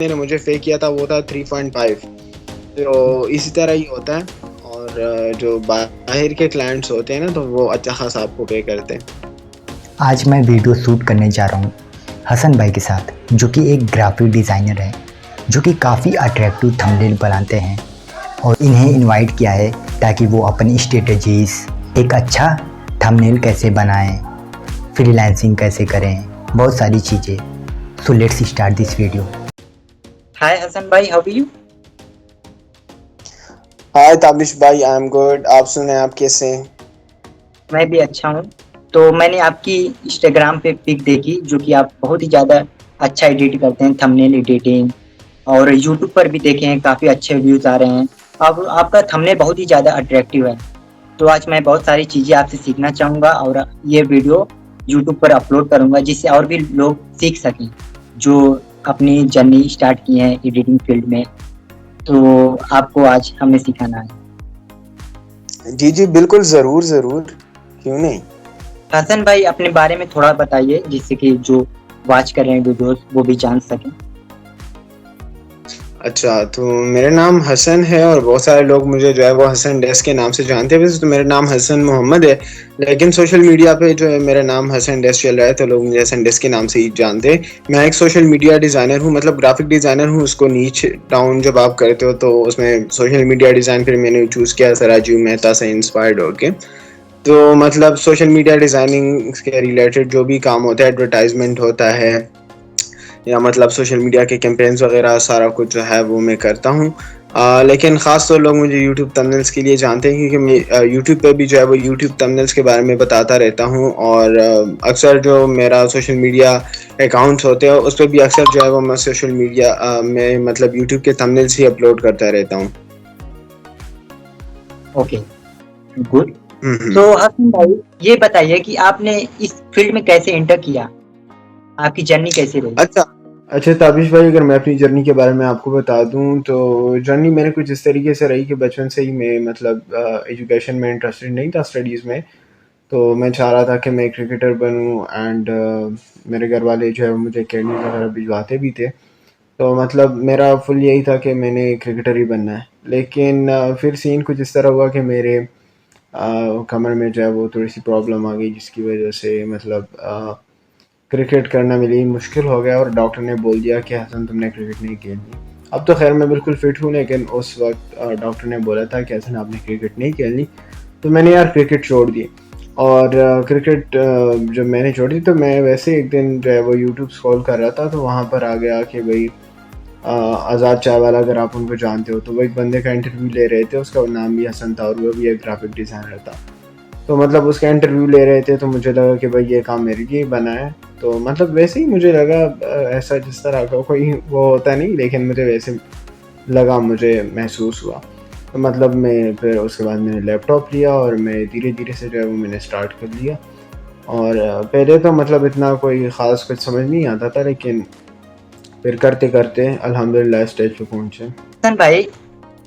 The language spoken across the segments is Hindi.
ने मुझे फेक किया था वो था 3.5। तो इसी तरह ही होता है। और जो बाहर के क्लाइंट्स होते हैं ना, तो वो अच्छा खासा आपको पे करते हैं। आज मैं वीडियो शूट करने जा रहा हूँ हसन भाई के साथ, जो कि एक ग्राफिक डिज़ाइनर है, जो कि काफ़ी अट्रैक्टिव थंबनेल बनाते हैं। और इन्हें इनवाइट किया है ताकि वो अपनी स्ट्रेटजीज, एक अच्छा थंबनेल कैसे बनाएं, फ्रीलांसिंग कैसे करें, बहुत सारी चीज़ें। So let's start this video. Hi Hasan भाई, how are you? Hi Tabish भाई, आई एम गुड। आप सुने, आप कैसे हैं? मैं भी अच्छा हूँ। तो मैंने आपकी इंस्टाग्राम पे पिक देखी, जो कि आप बहुत ही ज़्यादा अच्छा एडिट करते हैं, थंबनेल एडिटिंग। और यूट्यूब पर भी देखे हैं, काफ़ी अच्छे व्यूज़ आ रहे हैं। अब आपका थंबनेल बहुत ही ज़्यादा अट्रैक्टिव है। तो आज मैं बहुत सारी चीज़ें आपसे सीखना चाहूँगा और ये वीडियो यूट्यूब पर अपलोड करूँगा, जिससे और भी लोग सीख सकें, जो अपनी जर्नी स्टार्ट की है एडिटिंग फील्ड में। तो आपको आज हमें सिखाना है। जी जी, बिल्कुल, ज़रूर ज़रूर, क्यों नहीं। हसन भाई, अपने बारे में थोड़ा बताइए, जिससे कि जो वॉच कर रहे हैं वीडियोस वो भी जान सकें। अच्छा, तो मेरा नाम हसन है और बहुत सारे लोग मुझे जो है वो हसन डेस्क के नाम से जानते हैं। वैसे तो मेरा नाम हसन मोहम्मद है, लेकिन सोशल मीडिया पे जो है मेरा नाम हसन डेस्क चल रहा है, तो लोग मुझे हसन डेस्क के नाम से ही जानते हैं। मैं एक सोशल मीडिया डिज़ाइनर हूँ, मतलब ग्राफिक डिज़ाइनर हूँ। उसको नीच डाउन जब आप करते हो तो उसमें सोशल मीडिया डिज़ाइन फिर मैंने चूज़ किया राजीव मेहता से इंस्पायर्ड होके। तो मतलब सोशल मीडिया डिज़ाइनिंग के रिलेटेड जो भी काम होता है, एडवर्टाइजमेंट होता है या मतलब सोशल मीडिया के कैंपेन्स वगैरह, सारा कुछ जो है वो मैं करता हूँ। लेकिन ख़ास तो लोग मुझे यूट्यूब थंबनेल्स के लिए जानते हैं, क्योंकि मैं यूट्यूब पे भी जो है वो यूट्यूब थंबनेल्स के बारे में बताता रहता हूँ। और अक्सर जो मेरा सोशल मीडिया अकाउंट्स होते हैं उस पर भी अक्सर जो है वो मैं सोशल मीडिया में मतलब यूट्यूब के थंबनेल्स ही अपलोड करता रहता हूँ। Okay, good. हम्म। तो हसन भाई, ये बताइए कि आपने इस फील्ड में कैसे एंटर किया, आपकी जर्नी कैसी रही? अच्छा अच्छा ताबिश भाई, अगर मैं अपनी जर्नी के बारे में आपको बता दूं तो जर्नी मेरे कुछ इस तरीके से रही कि बचपन से ही मैं मतलब एजुकेशन में इंटरेस्टेड नहीं था, स्टडीज़ में। तो मैं चाह रहा था कि मैं क्रिकेटर बनूं। एंड मेरे घर वाले जो है वो मुझे अकेडमी वगैरह भिजवाते भी थे। तो मतलब मेरा फुल यही था कि मैंने क्रिकेटर ही बनना है। लेकिन फिर सीन कुछ इस तरह हुआ कि मेरे कमर में जो है वो थोड़ी सी प्रॉब्लम आ गई, जिसकी वजह से मतलब क्रिकेट करना मेरे लिए मुश्किल हो गया और डॉक्टर ने बोल दिया कि हसन तुमने क्रिकेट नहीं खेलनी। अब तो खैर मैं बिल्कुल फिट हूँ, लेकिन उस वक्त डॉक्टर ने बोला था कि हसन आपने क्रिकेट नहीं खेलनी। तो मैंने यार क्रिकेट छोड़ दी। और क्रिकेट जब मैंने छोड़ी तो मैं वैसे एक दिन जो है वो यूट्यूब स्क्रॉल कर रहा था, तो वहाँ पर आ गया कि भाई आज़ाद चाय वाला, अगर आप उनको जानते हो, तो वो एक बंदे का इंटरव्यू ले रहे थे। उसका नाम भी हसन था और वो भी एक ग्राफिक डिज़ाइनर था। तो मतलब उसका इंटरव्यू ले रहे थे, तो मुझे लगा कि भाई ये काम मेरे लिए बना है। तो मतलब वैसे ही मुझे लगा, ऐसा जिस तरह का कोई वो होता नहीं, लेकिन मुझे वैसे लगा, मुझे महसूस हुआ। तो मतलब मैं फिर उसके बाद मैंने लैपटॉप लिया और मैं धीरे धीरे से जो है वो मैंने स्टार्ट कर लिया। और पहले तो मतलब इतना कोई ख़ास कुछ समझ नहीं आता था, लेकिन फिर करते करते अल्हम्दुलिल्लाह स्टेज पे पहुँचे। हसन भाई,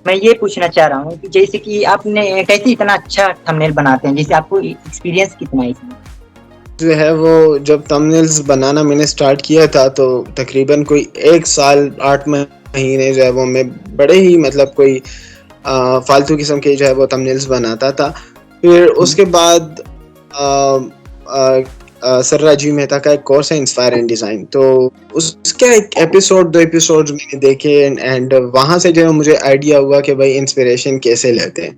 मैं ये पूछना चाह रहा हूँ कि जैसे कि आपने कैसे इतना अच्छा थंबनेल बनाते हैं, जैसे आपको एक्सपीरियंस कितना है इसमें? जो है वो जब थंबनेल्स बनाना मैंने स्टार्ट किया था, तो तकरीबन कोई 1 साल 8 महीने जो है वो मैं बड़े ही मतलब कोई फालतू किस्म के जो है वो थंबनेल्स बनाता था। फिर हम्म। उसके बाद आ, आ, सर राजीव मेहता का एक कोर्स है इंस्पायर एंड डिज़ाइन, तो उसका एक एपिसोड 2 एपिसोड मैंने देखे। एंड वहाँ से जो है मुझे आइडिया हुआ कि भाई इंस्पिरेशन कैसे लेते हैं।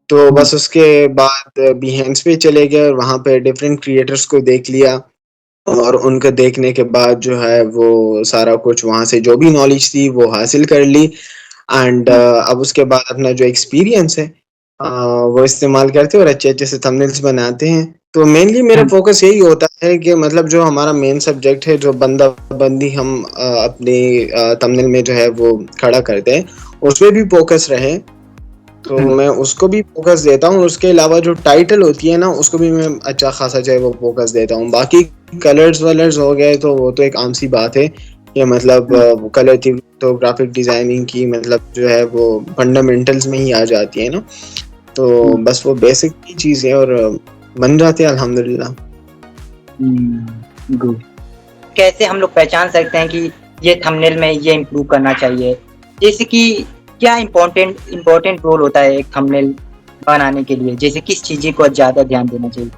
तो हम्म। बस उसके बाद बिहेंस पे चले गए और वहाँ पे डिफरेंट क्रिएटर्स को देख लिया। और उनको देखने के बाद जो है वो सारा कुछ वहाँ से जो भी नॉलेज थी वो हासिल कर ली। एंड हम्म। अब उसके बाद अपना जो एक्सपीरियंस है वो इस्तेमाल करते हैं और अच्छे अच्छे से थंबनेल्स बनाते हैं। तो मेनली मेरा हम्म। फोकस यही होता है कि मतलब जो हमारा मेन सब्जेक्ट है, जो बंदा बंदी हम अपने थंबनेल में जो है वो खड़ा करते हैं, उस पर भी फोकस रहे। तो हम्म। मैं उसको भी फ़ोकस देता हूँ। उसके अलावा जो टाइटल होती है ना, उसको भी मैं अच्छा ख़ासा जो है वो फ़ोकस देता हूँ। बाकी कलर्स-वलर्स हो गए तो वो तो एक आम सी बात है। ये मतलब हम्म। कलर थी तो ग्राफ़िक डिज़ाइनिंग की मतलब जो है वो फंडामेंटल्स में ही आ जाती है ना। तो हम्म। बस वो बेसिक ही चीज़ है और बन जाते हैं अल्हम्दुलिल्लाह। गुड। कैसे हम लोग पहचान सकते हैं कि ये थंबनेल में ये इम्प्रूव करना चाहिए। जैसे कि क्या इम्पोर्टेंट रोल होता है एक थंबनेल बनाने के लिए, जैसे किस चीज़ को ज़्यादा ध्यान देना चाहिए?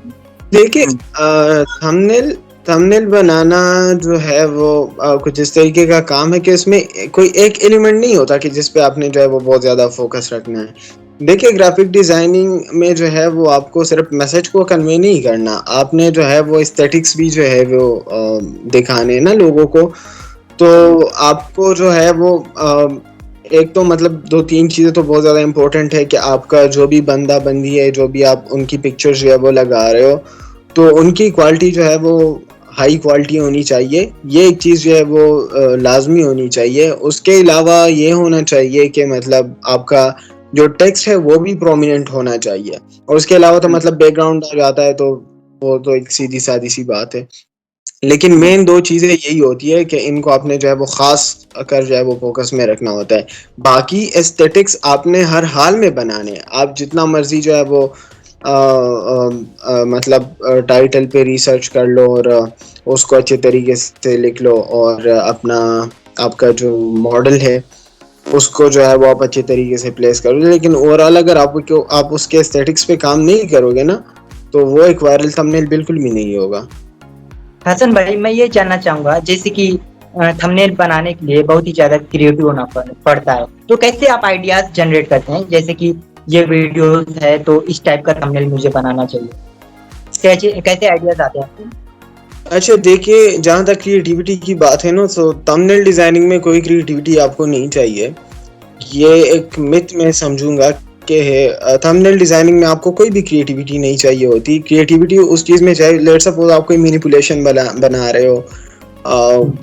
देखिए थंबनेल थंबनेल बनाना जो है वो कुछ इस तरीके का काम है कि उसमें कोई एक एलिमेंट नहीं होता कि जिस पे आपने जो है वो बहुत ज़्यादा फोकस रखना है। देखिए ग्राफिक डिज़ाइनिंग में जो है वो आपको सिर्फ मैसेज को कन्वे नहीं करना, आपने जो है वो एस्थेटिक्स भी जो है वो दिखाने हैं ना लोगों को। तो आपको जो है वो एक तो मतलब 2-3 चीज़ें तो बहुत ज़्यादा इम्पोर्टेंट है कि आपका जो भी बंदा बंदी है, जो भी आप उनकी पिक्चर्स जो है वो लगा रहे हो, तो उनकी क्वालिटी जो है वो हाई क्वालिटी होनी चाहिए। ये एक चीज़ जो है वो लाज़मी होनी चाहिए। उसके अलावा ये होना चाहिए कि मतलब आपका जो टेक्स्ट है वो भी प्रोमिनेंट होना चाहिए। और उसके अलावा तो मतलब बैकग्राउंड आ जाता है तो वो तो एक सीधी-सादी सी बात है। लेकिन मेन 2 चीज़ें यही होती है कि इनको आपने जो है वो ख़ास कर जो है वो फ़ोकस में रखना होता है। बाकी एस्थेटिक्स आपने हर हाल में बनाने हैं। आप जितना मर्ज़ी जो है वो मतलब टाइटल पे रिसर्च कर लो और उसको अच्छे तरीके से लिख लो और अपना आपका जो मॉडल है उसको जो है वो आप अच्छे तरीके से प्लेस करो। लेकिन ओवरऑल अगर आप उसके एस्थेटिक्स पे काम नहीं करोगे ना, तो वो एक वायरल थंबनेल बिल्कुल भी नहीं होगा। हसन भाई, मैं ये जानना चाहूँगा, जैसे कि थंबनेल बनाने के लिए बहुत ही ज़्यादा क्रिएटिव होना पड़ता है। तो कैसे आप आइडियाज़ जनरेट करते हैं? जैसे कि ये वीडियोज़ है तो इस टाइप का थंबनेल मुझे बनाना चाहिए। कैसे कैसे आइडियाज़ आते हैं आपको? अच्छा देखिए, जहाँ तक क्रिएटिविटी की बात है ना, तो थंबनेल डिज़ाइनिंग में कोई क्रिएटिविटी आपको नहीं चाहिए। ये एक मिथ मैं समझूँगा कि है थंबनेल डिज़ाइनिंग में आपको कोई भी क्रिएटिविटी नहीं चाहिए होती। क्रिएटिविटी उस चीज़ में चाहिए, लेट्स सपोज़ आप कोई मैनिपुलेशन बना रहे हो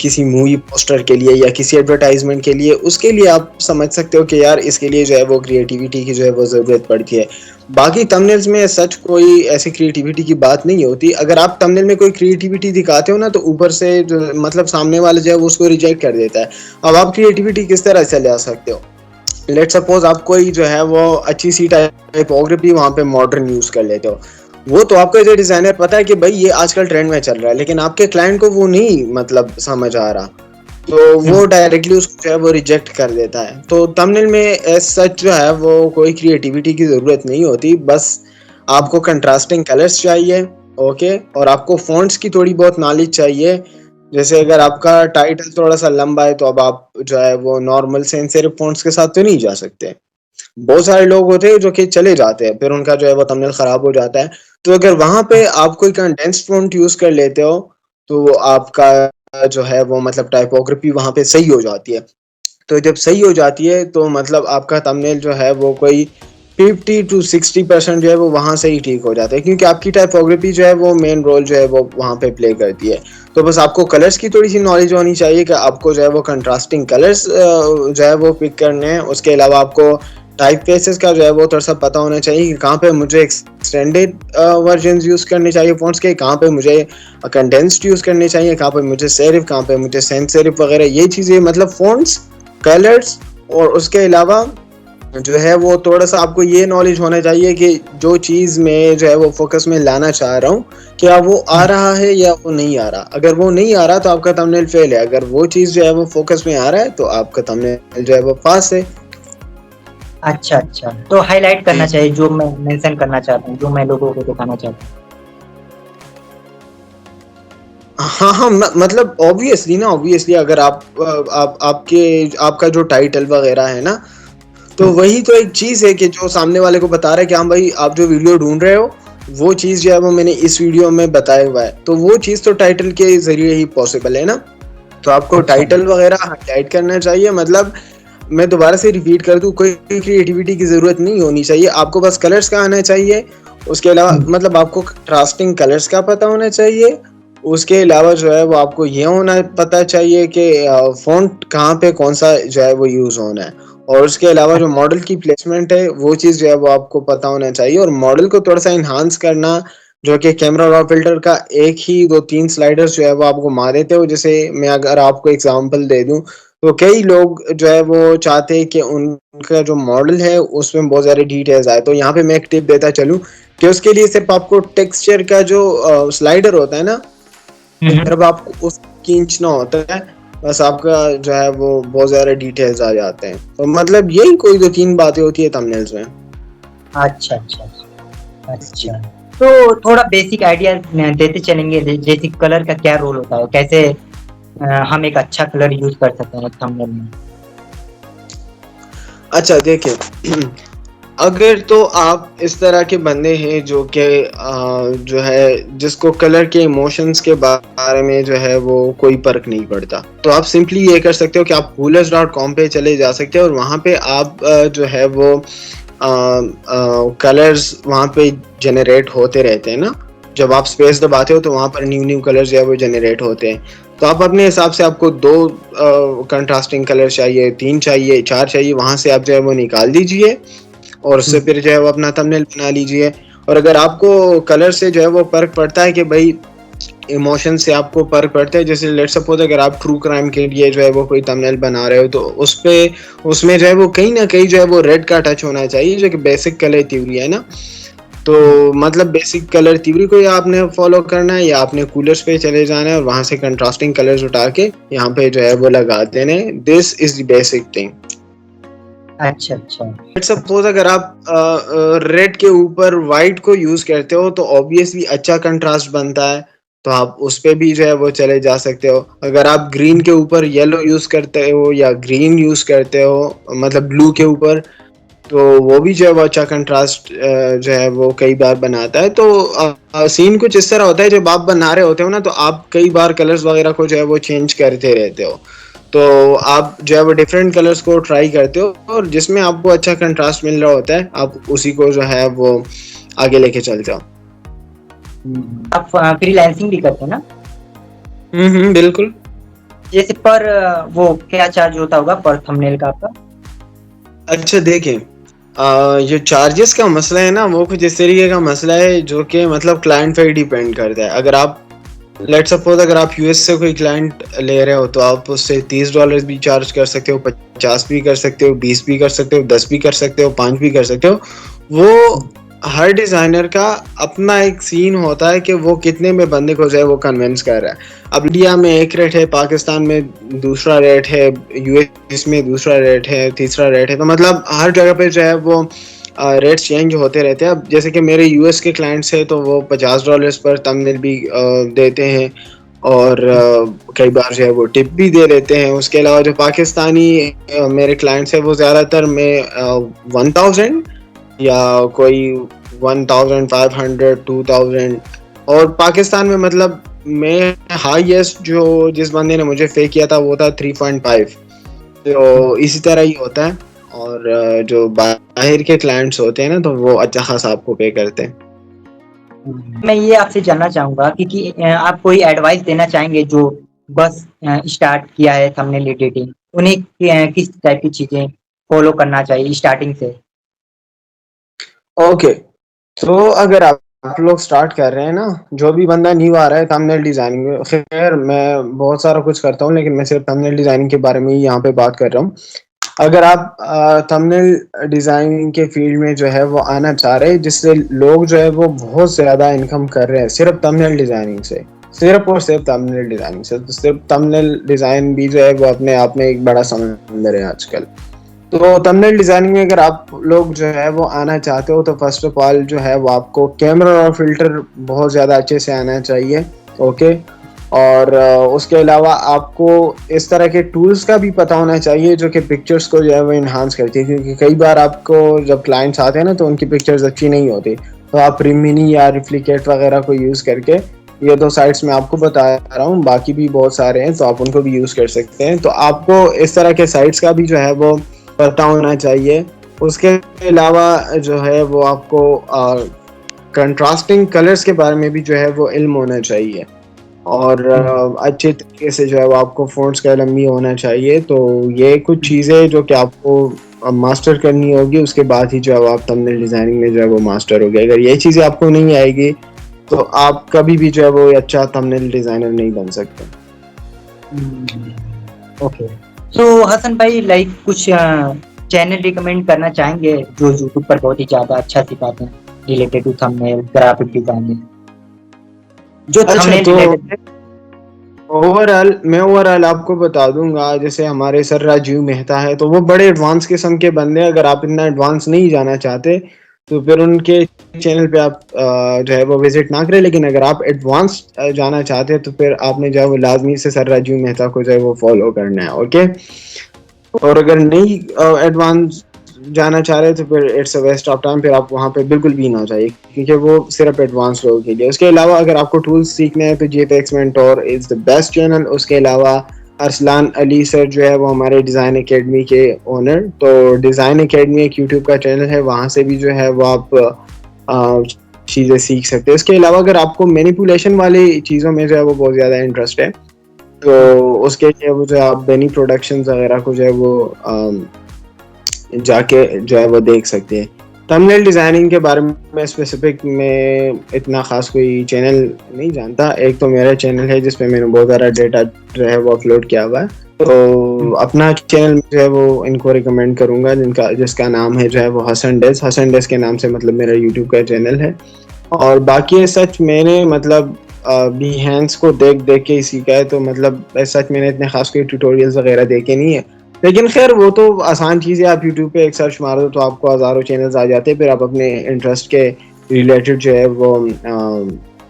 किसी मूवी पोस्टर के लिए या किसी एडवर्टाइजमेंट के लिए, उसके लिए आप समझ सकते हो कि यार इसके लिए जो है वो क्रिएटिविटी की जो है वो ज़रूरत पड़ती है। बाकी थंबनेल्स में सच कोई ऐसी क्रिएटिविटी की बात नहीं होती। अगर आप थंबनेल में कोई क्रिएटिविटी दिखाते हो ना, तो ऊपर से जो मतलब सामने वाला जो है वो उसको रिजेक्ट कर देता है। अब आप क्रिएटिविटी किस तरह से ला सकते हो? लेट्स सपोज आप कोई जो है वो अच्छी सी टाइपोग्राफी वहाँ पे मॉडर्न यूज़ कर लेते हो। वो तो आपको एज ए डिज़ाइनर पता है कि भाई ये आजकल ट्रेंड में चल रहा है, लेकिन आपके क्लाइंट को वो नहीं मतलब समझ आ रहा। तो वो डायरेक्टली उसको जो है वो रिजेक्ट कर देता है। तो थंबनेल में एज सच जो है वो कोई क्रिएटिविटी की ज़रूरत नहीं होती, बस आपको कंट्रास्टिंग कलर्स चाहिए, ओके? और आपको फ़ॉन्ट्स की थोड़ी बहुत नॉलेज चाहिए। जैसे अगर आपका टाइटल थोड़ा-सा लंबा है, तो अब आप जो है वो नॉर्मल सेंस सेरिफ फ़ॉन्ट्स के साथ तो नहीं जा सकते। बहुत सारे लोग होते हैं जो कि चले जाते हैं, फिर उनका जो है वो थंबनेल खराब हो जाता है। तो अगर वहाँ पे आप कोई कंडेंस्ड फ़ॉन्ट यूज़ कर लेते हो, तो आपका जो है वो मतलब टाइपोग्राफी वहाँ पे सही हो जाती है। तो जब सही हो जाती है तो मतलब आपका थंबनेल जो है वो कोई 50 टू 60% जो है वो वहाँ से ही ठीक हो जाता है, क्योंकि आपकी टाइपोग्राफी जो है वो मेन रोल जो है वो वहाँ पे प्ले करती है। तो बस आपको कलर्स की थोड़ी सी नॉलेज होनी चाहिए कि आपको जो है वो कंट्रास्टिंग कलर्स जो है वो पिक करने हैं। उसके अलावा आपको टाइप फेसेस का जो है वो थोड़ा सा पता होना चाहिए कि कहाँ पे मुझे एक्सटेंडेड वर्जन यूज़ करने चाहिए फ़ॉन्ट्स के, कहाँ पे मुझे कंडेंस्ड यूज़ करने चाहिए, कहाँ पे मुझे सेरिफ, कहाँ पे मुझे सेंस सेरिफ वगैरह ये चीज़ें मतलब फ़ॉन्ट्स, कलर्स और उसके अलावा जो है वो थोड़ा-सा आपको ये नॉलेज होना चाहिए कि जो चीज़ मैं जो है वो फ़ोकस में लाना चाह रहा हूँ, क्या वो आ रहा है या वो नहीं आ रहा? अगर वो नहीं आ रहा तो आपका थंबनेल फ़ेल है, अगर वो चीज़ जो है वो फ़ोकस में आ रहा है तो आपका थंबनेल जो है वो पास है। अच्छा, अच्छा। तो हाइलाइट करना जी। चाहिए जो मैं मेंशन करना चाहता हूँ, जो मैं लोगों को दिखाना चाहता हूँ। हाँ, हाँ, मतलब ऑब्वियसली अगर आप आपका जो टाइटल वगैरह है ना, तो हुँ, वही तो एक चीज़ है कि जो सामने वाले को बता रहा है कि हाँ भाई आप जो वीडियो ढूँढ रहे हो, वो चीज़ जो है वो मैंने इस वीडियो में बताया हुआ है। तो वो चीज़ तो टाइटल के ज़रिए ही पॉसिबल है ना? तो आपको अच्छा। टाइटल वगैरह हाइलाइट करना चाहिए, मतलब मैं दोबारा से रिपीट कर दूँ, कोई क्रिएटिविटी की ज़रूरत नहीं होनी चाहिए। आपको बस कलर्स का आना चाहिए, उसके अलावा हुँ, मतलब आपको कंट्रास्टिंग कलर्स का पता होना चाहिए। उसके अलावा जो है वो आपको ये होना पता चाहिए कि फ़ॉन्ट कहाँ पे कौन-सा जो है वो यूज़ होना है। और उसके अलावा जो अच्छा। मॉडल की प्लेसमेंट है, वो चीज़ जो है वो आपको पता होना चाहिए और मॉडल को थोड़ा-सा एनहांस करना, जो कि कैमरा रॉ फ़िल्टर का एक ही 2-3 स्लाइडर्स जो है वो आप घुमा देते हो। जैसे मैं अगर आपको एग्ज़ाम्पल दे दूँ, तो कई लोग जो है वो चाहते हैं कि उनका जो मॉडल है उसमें बहुत ज़्यादा डिटेल्स आए। तो यहाँ पे मैं एक टिप देता चलूँ कि उसके लिए सिर्फ़ आपको टेक्सचर का जो स्लाइडर होता है ना, हुँ, हुँ। सिर्फ़ आपको उसको खींचना होता है। बस आपका जो है वो बहुत ज़्यादा डिटेल्स आ जाते हैं। तो मतलब यही कोई 2-3 बातें होती है थंबनेल्स में। अच्छा अच्छा जी। अच्छा। तो थोड़ा बेसिक आइडिया देते चलेंगे, जैसे कलर का क्या रोल होता है, कैसे हम एक अच्छा कलर यूज कर सकते हैं थंबनेल में। अच्छा देखिए अगर तो आप इस तरह के बंदे हैं जो कि जो है जिसको कलर के इमोशंस के बारे में जो है वो कोई फर्क नहीं पड़ता, तो आप सिंपली ये कर सकते हो कि आप coolers.com पे चले जा सकते हो और वहाँ पे आप जो है वो कलर्स वहाँ पे जनरेट होते रहते हैं ना। जब आप स्पेस दबाते हो तो वहाँ पर न्यू न्यू कलर्स जो है वो जनरेट होते हैं। तो आप अपने हिसाब से आपको 2 कंट्रास्टिंग कलर चाहिए, 3 चाहिए, 4 चाहिए, वहाँ से आप जो है वो निकाल दीजिए और उससे फिर जो है वो अपना थंबनेल बना लीजिए। और अगर आपको कलर से जो है वो फ़र्क पड़ता है कि भाई इमोशन से आपको फ़र्क पड़ता है, जैसे लेट्स सपोज़ अगर आप ट्रू क्राइम के लिए जो है वो कोई थंबनेल बना रहे हो तो उसमें जो है वो कहीं न कहीं जो है वो रेड का टच होना चाहिए जो कि बेसिक कलर थ्योरी है ना। तो मतलब बेसिक कलर थ्योरी को या आपने फॉलो करना है या आपने कूलर्स पे चले जाना है और वहाँ से कंट्रास्टिंग कलर्स उठा के यहाँ पे जो है वो लगा देने। This is the basic thing. अच्छा अच्छा। लेट्स सपोज अगर आप रेड के ऊपर वाइट को यूज करते हो तो ऑब्वियसली अच्छा कंट्रास्ट बनता है, तो आप उस पे भी जो है वो चले जा सकते हो। अगर आप ग्रीन के ऊपर येलो यूज करते हो या ग्रीन यूज करते हो मतलब ब्लू के ऊपर, तो वो भी जो है वो अच्छा कंट्रास्ट जो है वो कई बार बनाता है। तो सीन कुछ इस तरह होता है जब आप बना रहे होते हो ना तो आप कई बार कलर्स वगैरह को जो है वो चेंज करते रहते हो। तो आप जो है वो डिफरेंट कलर्स को ट्राई करते हो और जिसमें आपको अच्छा कंट्रास्ट मिल रहा होता है आप उसी को जो है वो आगे लेके चल जाओ। आप फ्रीलांसिंग भी करते हैं ना? बिल्कुल। जैसे पर वो क्या चार्ज होता होगा पर थंबनेल का आपका? अच्छा देखें ये चार्जेस का मसला है ना वो कुछ इस तरीके का मसला है जो कि मतलब क्लाइंट पे डिपेंड करता है। अगर आप लेट सपोज अगर आप यूएस से कोई क्लाइंट ले रहे हो तो आप उससे $30 भी चार्ज कर सकते हो, 50 भी कर सकते हो, 20 भी कर सकते हो, 10 भी कर सकते हो, 5 भी कर सकते हो। वो हर डिजाइनर का अपना एक सीन होता है कि वो कितने में बंदे को जो है वो कन्विंस कर रहा है। अब इंडिया में एक रेट है, पाकिस्तान में दूसरा रेट है, यूएस में दूसरा रेट है, तीसरा रेट है। तो मतलब हर जगह पे जो है वो रेट्स चेंज होते रहते हैं। अब जैसे कि मेरे यूएस के क्लाइंट्स हैं तो वो $50 पर थंबनेल भी देते हैं और कई बार जो है वो टिप भी दे देते हैं। उसके अलावा जो पाकिस्तानी मेरे क्लाइंट्स हैं वो ज़्यादातर में 1000 या कोई 1500 2000। और पाकिस्तान में मतलब मैं हाईएस्ट जो जिस बंदे ने मुझे पे किया था वो था 3.5। तो इसी तरह ही होता है। और जो बाहर के क्लाइंट्स होते हैं ना तो वो अच्छा खासा आपको पे करते हैं। मैं ये आपसे जानना चाहूंगा कि आप कोई एडवाइस देना चाहेंगे जो बस स्टार्ट किया है थंबनेल एडिटिंग, उन्हें किस टाइप की चीजें फॉलो करना चाहिए स्टार्टिंग से? ओके, तो अगर आप लोग स्टार्ट कर रहे हैं ना, जो भी बंदा न्यू आ रहा है थंबनेल डिजाइनिंग में, खैर मैं बहुत सारा कुछ करता हूँ लेकिन मैं सिर्फ थंबनेल डिजाइनिंग के बारे में ही यहाँ पे बात कर रहा हूँ। अगर आप थंबनेल डिजाइनिंग के फील्ड में जो है वो आना चाह रहे हैं जिससे लोग जो है वो बहुत ज़्यादा इनकम कर रहे हैं सिर्फ थंबनेल डिजाइनिंग से, सिर्फ और सिर्फ थंबनेल डिजाइनिंग से, तो सिर्फ थंबनेल डिजाइन भी जो है वो अपने आप में एक बड़ा समंदर है आजकल। तो थंबनेल डिजाइनिंग में अगर आप लोग जो है वो आना चाहते हो तो फर्स्ट ऑफ ऑल जो है वो आपको कैमरा और फिल्टर बहुत ज़्यादा अच्छे से आना चाहिए। ओके। और उसके अलावा आपको इस तरह के टूल्स का भी पता होना चाहिए जो कि पिक्चर्स को जो है वो इन्हांस करती है, क्योंकि कई बार आपको जब क्लाइंट्स आते हैं ना तो उनकी पिक्चर्स अच्छी नहीं होती, तो आप रिमिनी या रिफ्लिकेट वगैरह को यूज़ करके, ये 2 साइट्स मैं आपको बता रहा हूँ, बाकी भी बहुत सारे हैं तो आप उनको भी यूज़ कर सकते हैं। तो आपको इस तरह के साइट्स का भी जो है वो पता होना चाहिए। उसके अलावा जो है वो आपको कंट्रास्टिंग कलर्स के बारे में भी जो है वो इल्म होना चाहिए और अच्छे तरीके से जो है वो आपको फ़ॉन्ट्स का इल्म भी होना चाहिए। तो ये कुछ चीज़ें जो कि आपको मास्टर करनी होगी, उसके बाद ही जो है वो आप थंबनेल डिज़ाइनिंग में जो है वो मास्टर हो गए। अगर ये चीज़ें आपको नहीं आएगी तो आप कभी भी जो है वो अच्छा थंबनेल डिज़ाइनर नहीं बन सकते। ओके। तो हसन भाई लाइक कुछ चैनल रिकमेंड करना चाहेंगे जो यूट्यूब पर बहुत ही ज्यादा अच्छा सिखाते हैं related to thumbnail graphic designing, जो अच्छा थंबनेल तो रिलेटेड है? ओवरऑल आपको बता दूंगा, जैसे हमारे सर राजीव मेहता है तो वो बड़े एडवांस किस्म के बंदे हैं। अगर आप इतना एडवांस नहीं जाना चाहते तो फिर उनके चैनल पे आप जो है वो विजिट ना करें, लेकिन अगर आप एडवांस जाना चाहते हैं तो फिर आपने जो है वो लाजमी से सर राजीव मेहता को जो है वो फॉलो करना है। ओके, और अगर नहीं एडवांस जाना चाह रहे तो फिर it's a waste of time, फिर आप वहाँ पे बिल्कुल भी ना जाइए, क्योंकि वो सिर्फ एडवांस लोगों के लिए। उसके अलावा अगर आपको टूल्स सीखने हैं तो GFX mentor is the best channel. उसके अलावा अरसलान अली सर जो है वो हमारे डिज़ाइन एकेडमी के ओनर, तो डिज़ाइन एकेडमी एक यूट्यूब का चैनल है, वहाँ से भी जो है वो आप चीज़ें सीख सकते हैं। उसके अलावा अगर आपको मैनिपुलेशन वाली चीज़ों में जो है वो बहुत ज़्यादा इंटरेस्ट है तो उसके लिए वो जो है आप बेनी प्रोडक्शंस वगैरह को जो है वो जाके जो है वो देख सकते हैं। थंबनेल डिज़ाइनिंग के बारे में स्पेसिफिक में इतना ख़ास कोई चैनल नहीं जानता। एक तो मेरा चैनल है जिसपे मैंने बहुत सारा डेटा जो है वो अपलोड किया हुआ है, तो अपना चैनल जो है वो इनको रिकमेंड करूँगा जिसका नाम है जो है वो हसन डेस के नाम से मतलब मेरा यूट्यूब का चैनल है। और बाकी सच मैंने मतलब बिहेंस को देख के ही सीखा है, तो मतलब सच मैंने इतने खास कोई ट्यूटोरियल्स वगैरह देखे नहीं है, लेकिन खैर वो तो आसान चीज़ है। आप यूट्यूब पे एक सर्च मार दो तो आपको हज़ारों चैनल्स आ जाते हैं, फिर आप अपने इंटरेस्ट के रिलेटेड जो है वो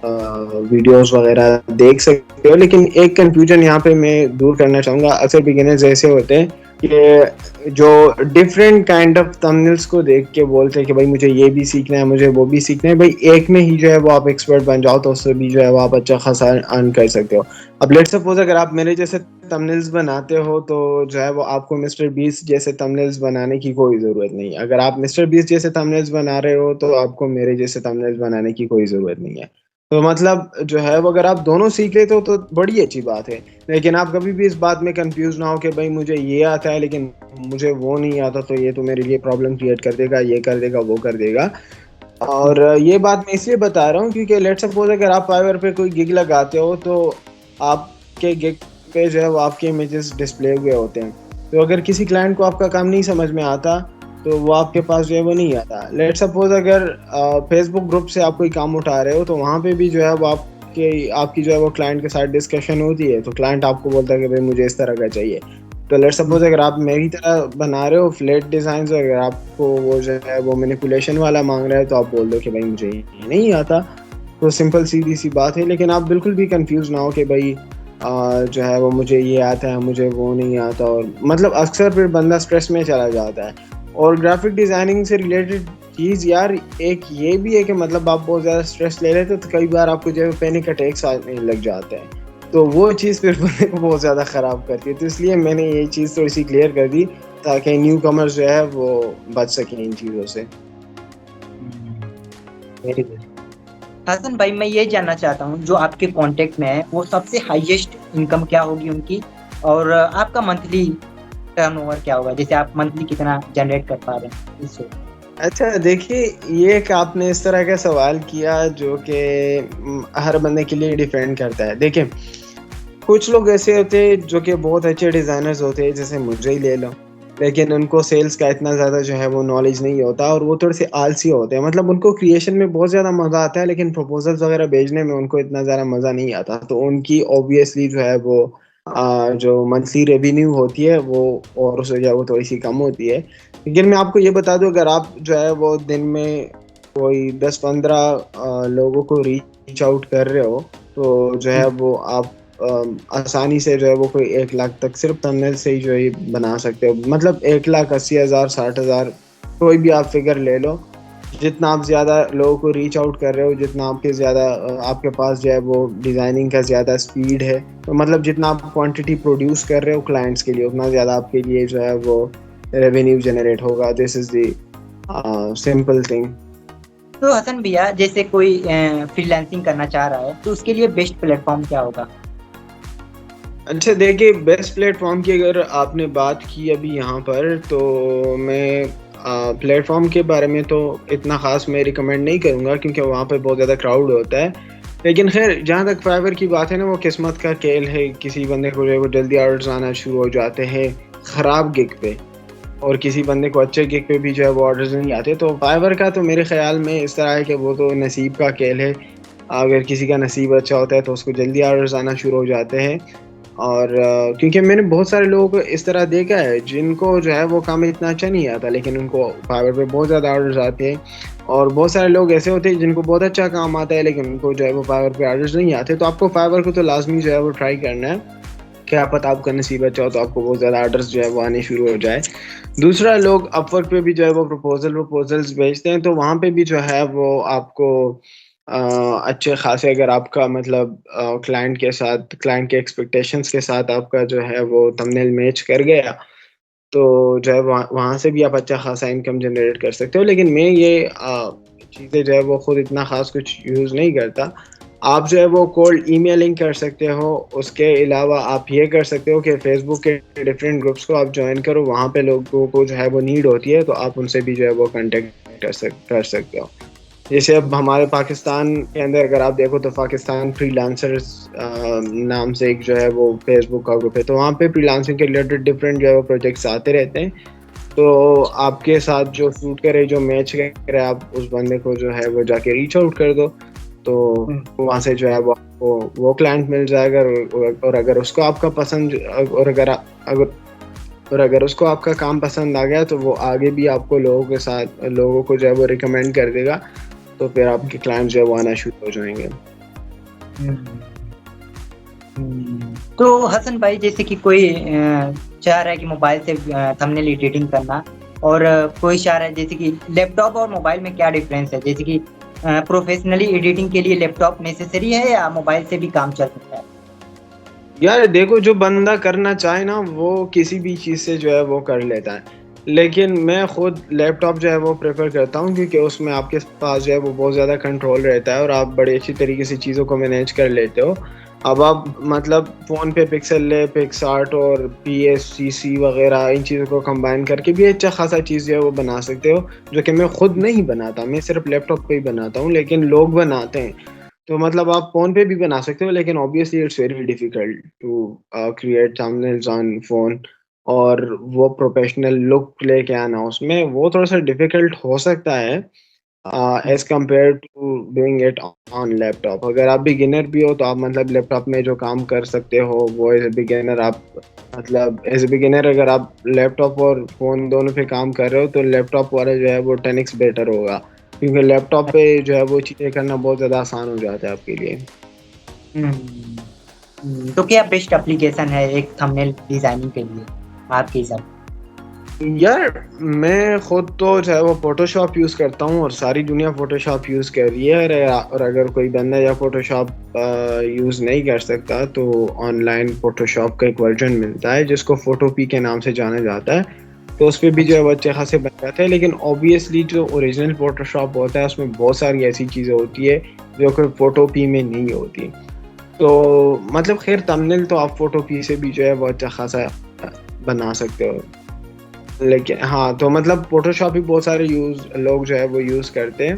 वीडियोस वगैरह देख सकते हो। लेकिन एक कंफ्यूजन यहाँ पे मैं दूर करना चाहूँगा। अक्सर बिगिनर्स ऐसे होते हैं कि जो डिफरेंट काइंड ऑफ थंबनेल्स को देख के बोलते हैं कि भाई मुझे ये भी सीखना है, मुझे वो भी सीखना है। भाई एक में ही जो है वो आप एक्सपर्ट बन जाओ तो उससे भी जो है वो आप अच्छा खासा अर्न कर सकते हो। अब लेट्स सपोज अगर आप मेरे जैसे थंबनेल्स बनाते हो तो जो है वो आपको मिस्टर बीस्ट जैसे थंबनेल्स बनाने की कोई ज़रूरत नहीं। अगर आप मिस्टर बीस्ट जैसे थंबनेल्स बना रहे हो तो आपको मेरे जैसे थंबनेल्स बनाने की कोई ज़रूरत नहीं है। तो मतलब जो है वो अगर आप दोनों सीख लेते हो तो बड़ी अच्छी बात है। लेकिन आप कभी भी इस बात में कंफ्यूज ना हो कि भाई मुझे ये आता है लेकिन मुझे वो नहीं आता, तो ये तो मेरे लिए प्रॉब्लम क्रिएट कर देगा, ये कर देगा, वो कर देगा। और ये बात मैं इसलिए बता रहा हूँ क्योंकि लेट्स सपोज अगर आप फाइवर पे कोई गिग लगाते हो तो आपके गिग पे जो है वो आपके इमेजेस डिस्प्ले हुए होते हैं। तो अगर किसी क्लाइंट को आपका काम नहीं समझ में आता तो वो आपके पास जो है वो नहीं आता। लेट्स सपोज अगर फेसबुक ग्रुप से आप कोई काम उठा रहे हो तो वहाँ पे भी जो है वो आपकी जो है वो क्लाइंट के साथ डिस्कशन होती है, तो क्लाइंट आपको बोलता है कि भाई मुझे इस तरह का चाहिए। तो लेट्स सपोज अगर आप मेरी तरह बना रहे हो फ्लैट डिज़ाइन, अगर आपको वो जो है वो मैनिपुलेशन वाला मांग रहा है तो आप बोल दो कि भाई मुझे ये नहीं आता। तो सिंपल सीधी सी बात है। लेकिन आप बिल्कुल भी कंफ्यूज ना हो कि भाई जो है वो मुझे ये आता है, मुझे वो नहीं आता, और मतलब अक्सर फिर बंदा स्ट्रेस में चला जाता है। और ग्राफिक डिज़ाइनिंग से रिलेटेड चीज़ यार एक ये भी है कि मतलब आप बहुत ज़्यादा स्ट्रेस ले लेते हो तो कई बार आपको जो है पैनिक अटैक्स आने लग जाते हैं, तो वो चीज़ फिर बंदे को बहुत ज़्यादा ख़राब करती है। तो इसलिए मैंने ये चीज़ थोड़ी सी क्लियर कर दी ताकि न्यू कमर्स जो है वो बच सकें इन चीज़ों से। Very good. हसन भाई, मैं ये जानना चाहता हूँ जो आपके कांटेक्ट में है वो सबसे हाईएस्ट इनकम क्या होगी उनकी, और आपका मंथली टर्नओवर क्या होगा, जैसे आप मंथली कितना जनरेट कर पा रहे हैं इससे। अच्छा देखिए, ये एक आपने इस तरह का सवाल किया जो कि हर बंदे के लिए डिपेंड करता है। देखिए, कुछ लोग ऐसे होते हैं जो कि बहुत अच्छे डिज़ाइनर्स होते हैं, जैसे मुझे ही ले लो, लेकिन उनको सेल्स का इतना ज़्यादा जो है वो नॉलेज नहीं होता और वो थोड़े से आलसी होते हैं। मतलब उनको क्रिएशन में बहुत ज़्यादा मज़ा आता है लेकिन प्रपोज़ल्स वगैरह भेजने में उनको इतना ज़्यादा मज़ा नहीं आता। तो उनकी ऑब्वियसली जो है वो जो मंथली रेवेन्यू होती है वो और उससे जो है वो थोड़ी-सी कम होती है। लेकिन मैं आपको ये बता दूँ, अगर आप जो है वो दिन में कोई 10-15 लोगों को रीच आउट कर रहे हो, तो जो है वो आप आसानी से जो है वो कोई 1 लाख तक सिर्फ थंबनेल से ही जो है बना सकते हो। मतलब 1,80,000 60,000 कोई भी आप फिगर ले लो। जितना आप ज़्यादा लोगों को रीच आउट कर रहे हो, जितना आपके पास जो है वो डिज़ाइनिंग का ज़्यादा स्पीड है, तो मतलब जितना आप क्वांटिटी प्रोड्यूस कर रहे हो क्लाइंट्स के लिए, उतना ज़्यादा आपके लिए जो है वो रेवेन्यू जनरेट होगा। This is the simple thing. तो हसन भैया, जैसे कोई फ्रीलांसिंग करना चाह रहा है तो उसके लिए बेस्ट प्लेटफॉर्म क्या होगा। अच्छा देखिए, बेस्ट प्लेटफॉर्म की अगर आपने बात की अभी यहाँ पर, तो मैं प्लेटफॉर्म के बारे में तो इतना ख़ास मैं रिकमेंड नहीं करूँगा क्योंकि वहाँ पे बहुत ज़्यादा क्राउड होता है। लेकिन खैर जहाँ तक फाइवर की बात है ना, वो किस्मत का खेल है। किसी बंदे को जो है वो जल्दी ऑर्डर्स आना शुरू हो जाते हैं ख़राब गिग पे, और किसी बंदे को अच्छे गिग पे भी जो है वो ऑर्डर्स नहीं आते। तो फाइवर का तो मेरे ख़्याल में इस तरह है कि वो तो नसीब का खेल है। अगर किसी का नसीब अच्छा होता है तो उसको जल्दी ऑर्डर्स आना शुरू हो जाते हैं। और क्योंकि मैंने बहुत सारे लोगों को इस तरह देखा है जिनको जो है वो काम इतना अच्छा नहीं आता, लेकिन उनको फाइवर पे बहुत ज़्यादा ऑर्डर्स आते हैं। और बहुत सारे लोग ऐसे होते हैं जिनको बहुत अच्छा काम आता है, लेकिन उनको जो है वो फाइवर पे ऑर्डर्स नहीं आते। तो आपको फाइवर को तो लाजमी जो है वो ट्राई करना है, क्या पता आपका नसीब अच्छा हो तो आपको बहुत ज़्यादा ऑर्डर्स जो है वो आने शुरू हो जाए। दूसरा, लोग अपवर्क पे भी जो है वो प्रपोजल्स भेजते हैं, तो वहाँ पे भी जो है वो आपको अच्छे खासे, अगर आपका मतलब क्लाइंट के एक्सपेक्टेशंस के साथ आपका जो है वो थंबनेल मैच कर गया, तो जो है वहाँ वहाँ से भी आप अच्छा खासा इनकम जनरेट कर सकते हो। लेकिन मैं ये चीज़ें जो है वो खुद इतना ख़ास कुछ यूज़ नहीं करता। आप जो है वो कोल्ड ईमेलिंग कर सकते हो। उसके अलावा आप ये कर सकते हो कि फ़ेसबुक के डिफरेंट ग्रुप्स को आप जॉइन करो, वहाँ पे लोगों को जो है वो नीड होती है, तो आप उनसे भी जो है वो कॉन्टैक्ट कर सकते हो। जैसे अब हमारे पाकिस्तान के अंदर अगर आप देखो तो पाकिस्तान फ्रीलांसर्स नाम से एक जो है वो फेसबुक का ग्रुप है, तो वहाँ पे फ्रीलांसिंग के रिलेटेड डिफरेंट जो है वो प्रोजेक्ट्स आते रहते हैं। तो आपके साथ जो सूट करे, जो मैच करे, आप उस बंदे को जो है वो जाके रीच आउट कर दो, तो वहाँ से जो है वो आपको वो क्लाइंट मिल जाएगा। और अगर उसको आपका पसंद और अगर उसको आपका काम पसंद आ गया तो वो आगे भी आपको लोगों को जो है वो रिकमेंड कर देगा, तो फिर आपके क्लाइंट जो है वो आना शुरू हो जाएंगे। तो हसन भाई, जैसे कि कोई चाह रहा है कि मोबाइल से थंबनेल एडिटिंग करना, और कोई चाह रहा है जैसे कि लैपटॉप और मोबाइल में क्या डिफरेंस है, जैसे कि प्रोफेशनली एडिटिंग के लिए लैपटॉप नेसेसरी है या मोबाइल से भी काम चल सकता है? यार देखो, जो बंदा करना चाहे ना वो किसी भी चीज़ से जो है वो कर लेता है, लेकिन मैं खुद लैपटॉप जो है वो प्रेफर करता हूँ, क्योंकि उसमें आपके पास जो है वो बहुत ज़्यादा कंट्रोल रहता है और आप बड़ी अच्छी तरीके से चीज़ों को मैनेज कर लेते हो। अब आप मतलब फ़ोन पे पिक्सेल लैब, पिक्सआर्ट और PSCC वगैरह इन चीज़ों को कंबाइन करके भी अच्छा खासा चीज़ जो है वो बना सकते हो, जो कि मैं खुद नहीं बनाता, मैं सिर्फ लैपटॉप पे ही बनाता हूँ, लेकिन लोग बनाते हैं। तो मतलब आप फ़ोन पे भी बना सकते हो, लेकिन obviously it's very difficult to create thumbnails on phone, और वो प्रोफ़ेशनल लुक लेके आना उसमें, वो थोड़ा-सा डिफ़िकल्ट हो सकता है as compared to doing it on laptop. अगर आप बिगिनर भी हो तो आप मतलब लैपटॉप में जो काम कर सकते हो वो एज़ अ बिगिनर अगर आप लैपटॉप और फ़ोन दोनों पे काम कर रहे हो तो लैपटॉप वाला जो है वो 10x बेटर होगा। क्योंकि लैपटॉप पे जो है वो चीज़ें करना बहुत ज़्यादा आसान हो जाता है आपके लिए। तो क्या बेस्ट एप्लीकेशन है एक थंबनेल डिजाइनिंग के लिए आपके हिसाब से? यार मैं खुद तो जो है वो फ़ोटोशॉप यूज़ करता हूँ, और सारी दुनिया फ़ोटोशॉप यूज़ कर रही है। और अगर कोई बंदा या फ़ोटोशॉप यूज़ नहीं कर सकता तो ऑनलाइन फ़ोटोशॉप का एक वर्ज़न मिलता है जिसको फ़ोटोपी के नाम से जाना जाता है। तो उसपे भी जो है वो अच्छे खासे बन जाते हैं, लेकिन ऑब्वियसली जो ओरिजिनल फ़ोटोशॉप होता है उसमें बहुत सारी ऐसी चीज़ें होती है जो कि फ़ोटोपी में नहीं होती। तो मतलब ख़ैर थंबनेल तो आप फ़ोटोपी से भी जो है वो अच्छा खासा बना सकते हो। लेकिन हाँ, तो मतलब फ़ोटोशॉप भी बहुत सारे लोग जो है वो यूज़ करते हैं,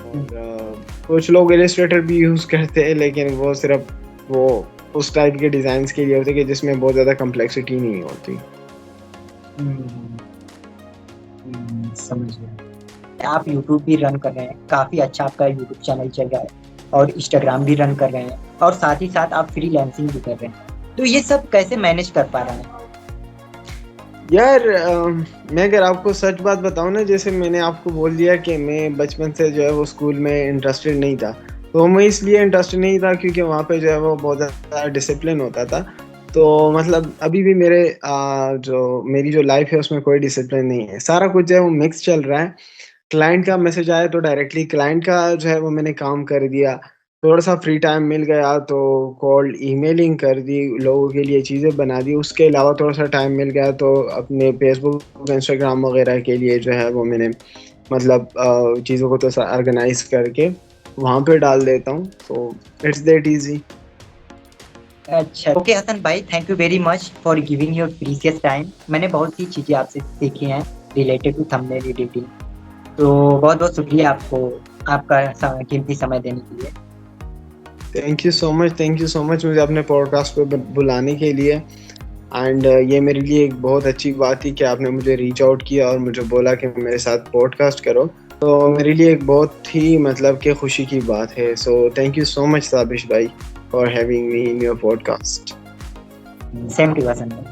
और कुछ लोग इलस्ट्रेटर भी यूज़ करते हैं, लेकिन वो सिर्फ़ वो उस टाइप के डिज़ाइन्स के लिए होते हैं कि जिसमें बहुत ज़्यादा कॉम्प्लेक्सिटी नहीं होती। समझ गया। आप यूट्यूब भी रन कर रहे हैं, काफ़ी अच्छा आपका यूट्यूब चैनल चल रहा है, और इंस्टाग्राम भी रन कर रहे हैं, और साथ ही साथ आप फ्रीलांसिंग भी कर रहे हैं। तो ये सब कैसे मैनेज कर पा रहे हैं? यार मैं अगर आपको सच बात बताऊँ ना, जैसे मैंने आपको बोल दिया कि मैं बचपन से जो है वो स्कूल में इंटरेस्टेड नहीं था। तो मैं इसलिए इंटरेस्टेड नहीं था क्योंकि वहाँ पे जो है वो बहुत ज़्यादा डिसिप्लिन होता था। तो मतलब अभी भी मेरी जो लाइफ़ है उसमें कोई डिसिप्लिन नहीं है। सारा कुछ जो है वो मिक्स चल रहा है। क्लाइंट का मैसेज आया तो डायरेक्टली क्लाइंट का जो है वो मैंने काम कर दिया। थोड़ा-सा फ्री टाइम मिल गया तो कोल्ड ईमेलिंग कर दी, लोगों के लिए चीज़ें बना दी। उसके अलावा थोड़ा-सा टाइम मिल गया तो अपने फेसबुक, इंस्टाग्राम वगैरह के लिए जो है वो मैंने मतलब चीज़ों को थोड़ा-सा ऑर्गनाइज़ करके वहाँ पे डाल देता हूँ। So it's that easy. अच्छा, ओके हसन भाई, thank you very much for giving your precious time. मैंने बहुत सी चीज़ें आपसे सीखी हैं रिलेटेड टू थंबनेल एडिटिंग। तो बहुत-बहुत शुक्रिया आपको, आपका कीमती समय देने के लिए। थैंक यू सो मच मुझे अपने पॉडकास्ट पे बुलाने के लिए। एंड ये मेरे लिए एक बहुत अच्छी बात थी कि आपने मुझे रीच आउट किया और मुझे बोला कि मेरे साथ पॉडकास्ट करो। तो मेरे लिए एक बहुत ही मतलब कि खुशी की बात है। So thank you so much Tabish भाई for having me in your podcast. Same to Hasan भाई।